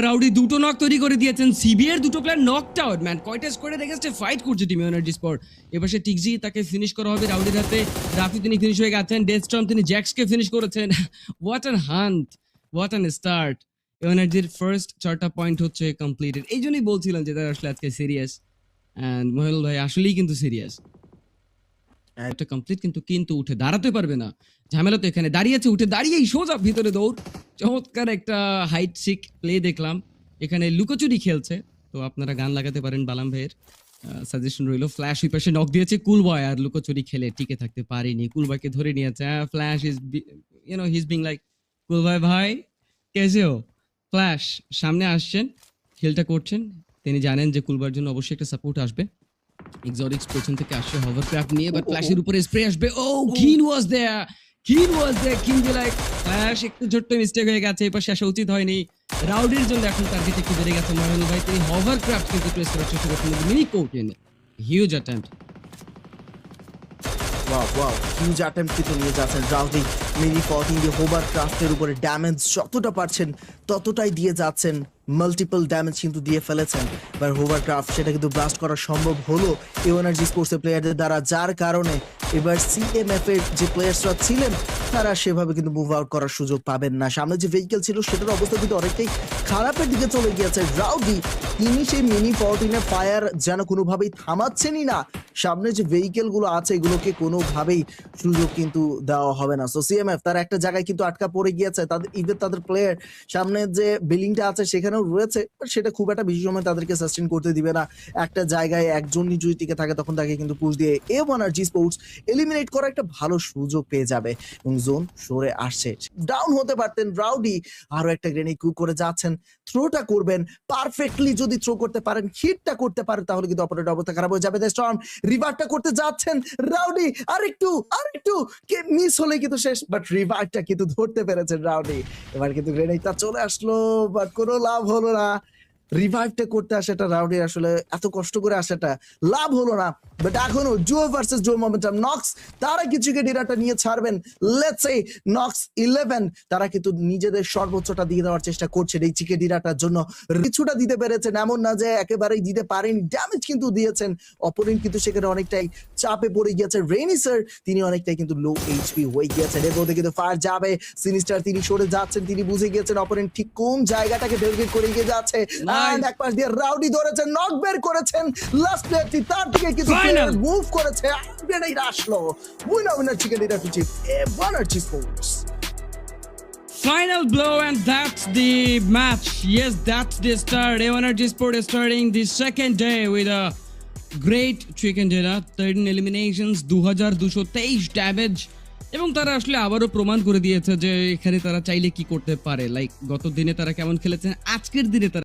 Rowdy দুটো knock তৈরি করে দিয়েছেন, সিবিএর দুটো প্লেয়ার নকড আউট ম্যান। কয়টা স্কোয়াডে দেখেছে ফাইট করছে টিম এনার্জি স্পোর্ট। এপাশে টিকজি তাকে ফিনিশ করা হবে রাউডির হাতে, রাফি তিনি ফিনিশ হয়ে গেছেন, ডেথস্টর্ম তিনি জ্যাক্সকে ফিনিশ করেছেন। What an hunt, what an start. এনার্জির ফার্স্ট 4টা পয়েন্ট হচ্ছে কমপ্লিটেড। এই জন্যই বলছিলাম যে তারা আসলে আজকে সিরিয়াস, এন্ড মহিল ভাই আসলেই কিন্তু সিরিয়াস। একটা কমপ্লিট কিন্তু উঠে দাঁড়াতে পারবে না, ঝামেলা তো এখানে দাঁড়িয়েছে, উঠে দাঁড়িয়েই সোজা ভিতরে দৌড়। চমৎকার একটা হাইট সিক প্লে দেখলাম। এখানে লুকোচুরি খেলছে, তো আপনারা গান লাগাতে পারেন বালাম ভাইয়ের সাজেশন রইল। ফ্ল্যাশ ওই পাশে নক দিয়েছে, কুল বয় আর লুকোচুরি খেলে টিকে থাকতে পারেনি, কুল বয়কে ধরে নিয়েছে। Flash is he is being like cool boy ভাই কেসে হো। ফ্ল্যাশ সামনে আসছেন, খেলটা করছেন, তিনি জানেন যে কুলবয়ের জন্য অবশ্যই একটা সাপোর্ট আসবে। এক্সোটিক্স পেছন থেকে আসছে হভারক্রাফট নিয়ে, বাট ফ্ল্যাশের উপরে স্প্রে আসবে। ও কিন ওয়াজ দেয়ার, কিন যে লাইক ফ্ল্যাশ একটু ছোট্ট মিস্টেক হয়ে গেছে, এবার শেষ উচিত হয়নি। রাউডির জন্য এখন টার্গেট একটু বেড়ে গেছে। মহানুল ভাই তিনি হভারক্রাফট কিন্তু প্রেস করার চেষ্টা করছেন, mini coated huge attempt. Wow huge attempt কিন্তু নিয়ে যাচ্ছেন রাউডি। মিনি 14 দিয়ে হোভারক্রাফটের উপরে ড্যামেজ যতটা পারছেন ততটাই দিয়ে যাচ্ছেন, মাল্টিপল ড্যামেজ কিন্তু দিয়ে ফেলেছেন। এবার হোভারক্রাফট সেটা কিন্তু ব্লাস্ট করা সম্ভব হলো এনার্জি স্পোর্টসের প্লেয়ারদের দ্বারা, যার কারণে এবার সিএমএফ এর যে প্লেয়ার্সরা ছিলেন তারা সেভাবে কিন্তু মুভ আউট করার সুযোগ পাবেন না। সামনে যে ভেহিকেল ছিল সেটার অবস্থা কিন্তু অনেকটাই খারাপের দিকে চলে গিয়েছে। রাউডি তিনি সেই মিনি 14 ফায়ার যেন কোনোভাবেই থামাচ্ছেনই না। সামনে যে ভেহিকেল গুলো আছে এগুলোকে কোনোভাবেই সুযোগ কিন্তু দেওয়া হবে না। সো সিএমএফ তার একটা জায়গায় কিন্তু আটকা পড়ে গিয়েছে, তাদের প্লেয়ার সামনে যে বিল্ডিংটা আছে সেখানেও রয়েছে, সেটা খুব একটা বেশি সময় তাদেরকে সাস্টেন করতে দিবে না। একটা জায়গায় একজন যদি টিকে থাকে তখন তাকে কিন্তু পুশ দিয়ে এনার্জি স্পোর্টস এলিমিনেট করার একটা ভালো সুযোগ পেয়ে যাবে এবং জোন সরে আসছে। ডাউন হতে পারতেন রাউডি, আরো একটা গ্রেনেড কুক করে যাচ্ছেন, থ্রোটা করবেন পারফেক্টলি, যদি থ্রো করতে পারেন, হিটটা করতে পারেন, তাহলে কিন্তু অপারেটর অবস্থা খারাপ হয়ে যাবে। স্টর্ম রিভাইভটা করতে যাচ্ছেন রাউডি, আরেকটু কে মিস হলে কিন্তু শেষ, বাট রিভাইভটা কিন্তু ধরতে পেরেছেন রাউডি। এবার কিন্তু গ্রেনেডটা চলে আসলো, বাট কোনো লাভ হলো না। রিভাইভটা করতে আসাটা রাউডি আসলে এত কষ্ট করে আসাটা লাভ হলো না। বাট এখনো জুও ভার্সেস জুও মোমেন্টাম নক্স তারা কিছুকে ডিরাটা নিয়ে ছাড়বেন। লেটস সে নক্স 11 তারা কিন্তু নিজেদের সর্বোচ্চটা দিয়ে দেওয়ার চেষ্টা করছেন এই চিকে ডিরাটার জন্য। কিছুটা দিতে পেরেছেন, এমন না যে একেবারেই দিতে পারেন, ড্যামেজ কিন্তু দিয়েছেন। অপোনেন্ট কিন্তু সেখানে অনেকটাই চাপে পড়ে গিয়েছে। রেনি স্যার তিনি অনেকটাই কিন্তু লো এইচপি হয়ে গিয়েছেন। এর মধ্যে কিন্তু ফায়ার যাবে, সিনিস্টার তিনি সরে যাচ্ছেন, তিনি বুঝে গিয়েছেন অপোনেন্ট ঠিক কোন জায়গাটাকে টার্গেট করে এগিয়ে যাচ্ছে। এন্ড এক পাশ দিয়ে রাউডি ধরেছেন, নক বের করেছেন, লাস্ট প্লেয়ারটি তার দিকে কিন্তু মুভ করেছে, গ্রেনেড আসলো। Winner chicken dinner to chip energy sports. Final blow, and that's the match. Yes, that's the start. Energy Sport is starting the second day with a great chicken dinner. 13 eliminations, 2223 damage. এবং তারা আসলে আবারও প্রমাণ করে দিয়েছে যে এখানে তারা চাইলে কি করতে পারে। লাইক গত দিনে তারা কেমন খেলেছেন, আজকের দিনে তারা